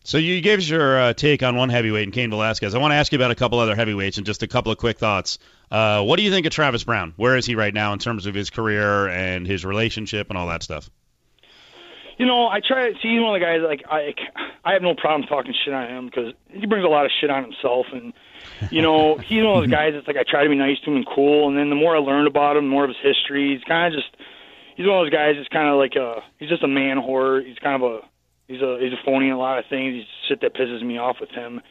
So you gave us your take on one heavyweight in Cain Velasquez. I want to ask you about a couple other heavyweights and just a couple of quick thoughts. What do you think of Travis Browne? Where is he right now in terms of his career and his relationship and all that stuff? I try to see he's one of the guys, like, I have no problem talking shit on him because he brings a lot of shit on himself. And, he's one of those guys that's like, I try to be nice to him and cool. And then the more I learned about him, the more of his history, he's one of those guys that's kind of like he's just a man-whore. He's kind of he's a phony in a lot of things. He's shit that pisses me off with him.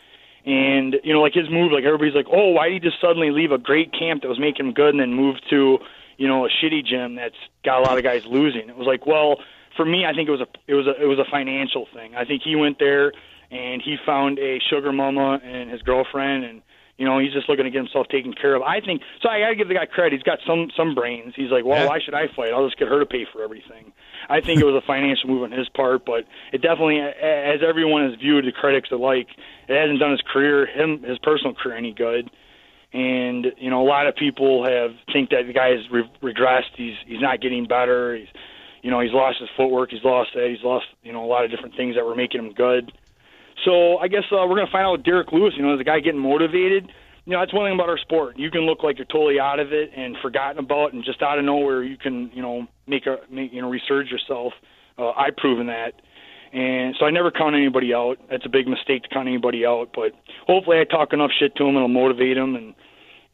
And, like his move, like everybody's like, oh, why did he just suddenly leave a great camp that was making him good and then move to, a shitty gym that's got a lot of guys losing? It was like, well, for me, I think it was a financial thing. I think he went there and he found a sugar mama and his girlfriend, and he's just looking to get himself taken care of. I think so. I gotta give the guy credit. He's got some brains. He's like, well, why should I fight? I'll just get her to pay for everything. I think it was a financial move on his part, but it definitely, as everyone has viewed, the critics alike, it hasn't done his personal career any good. And a lot of people think that the guy has regressed. He's not getting better. He's lost his footwork. He's lost a lot of different things that were making him good. So I guess we're going to find out with Derek Lewis. As a guy getting motivated, that's one thing about our sport. You can look like you're totally out of it and forgotten about, and just out of nowhere you can, resurge yourself. I've proven that. And so I never count anybody out. That's a big mistake to count anybody out. But hopefully I talk enough shit to him, it'll motivate him. And,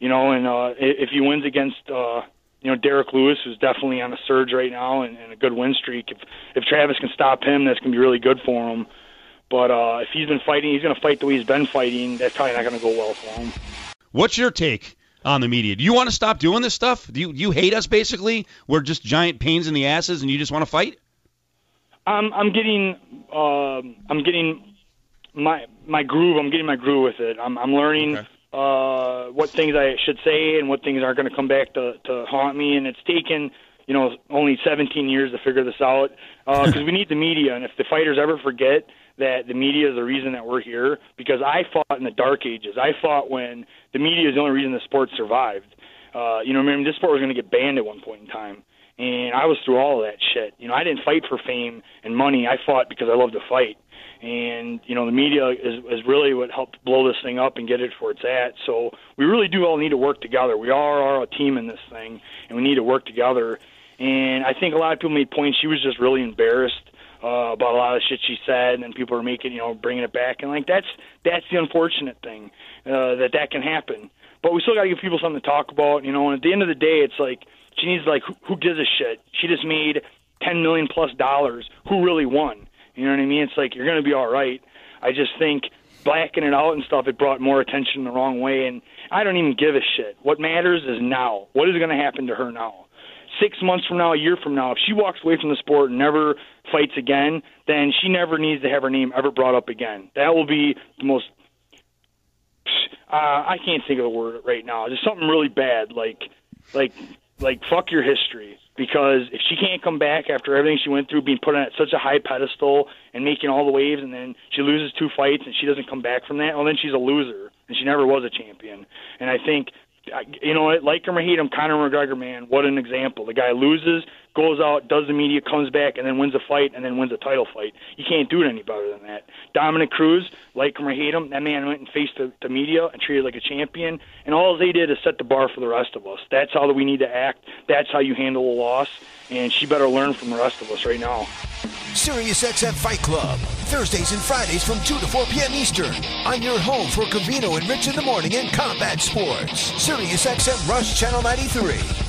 if he wins against, Derek Lewis, who's definitely on a surge right now and a good win streak. If Travis can stop him, that's going to be really good for him. But if he's been fighting, he's going to fight the way he's been fighting. That's probably not going to go well for him. What's your take on the media? Do you want to stop doing this stuff? Do you hate us, basically? We're just giant pains in the asses and you just want to fight? I'm getting my groove. I'm getting my groove with it. I'm learning what things I should say and what things aren't going to come back to haunt me. And it's taken, only 17 years to figure this out because we need the media. And if the fighters ever forget that the media is the reason that we're here, because I fought in the dark ages. I fought when the media is the only reason the sport survived. Remember, this sport was going to get banned at one point in time. And I was through all of that shit. I didn't fight for fame and money. I fought because I love to fight. And, the media is really what helped blow this thing up and get it where it's at. So we really do all need to work together. We all are a team in this thing, and we need to work together. And I think a lot of people made points. She was just really embarrassed about a lot of shit she said, and then people are making, bringing it back. And, that's the unfortunate thing, that can happen. But we still got to give people something to talk about, and at the end of the day, it's like, she needs, who gives a shit? She just made $10 million plus. Who really won? You know what I mean? It's like, you're going to be all right. I just think blacking it out and stuff, it brought more attention the wrong way, and I don't even give a shit. What matters is now. What is going to happen to her now? 6 months from now, a year from now, if she walks away from the sport and never fights again, then she never needs to have her name ever brought up again. That will be the most I can't think of the word right now. Just something really bad, like fuck your history. Because if she can't come back after everything she went through, being put on such a high pedestal and making all the waves, and then she loses 2 fights and she doesn't come back from that, well, then she's a loser, and she never was a champion. And I think, like him or hate him, Conor McGregor, man, what an example. The guy loses, goes out, does the media, comes back, and then wins a fight, and then wins a title fight. You can't do it any better than that. Dominic Cruz, like him or hate him, that man went and faced the media and treated like a champion, and all they did is set the bar for the rest of us. That's how we need to act. That's how you handle a loss, and she better learn from the rest of us right now. SiriusXM Fight Club, Thursdays and Fridays from 2 to 4 p.m. Eastern, on your home for Covino and Rich in the Morning and combat sports. SiriusXM Rush Channel 93.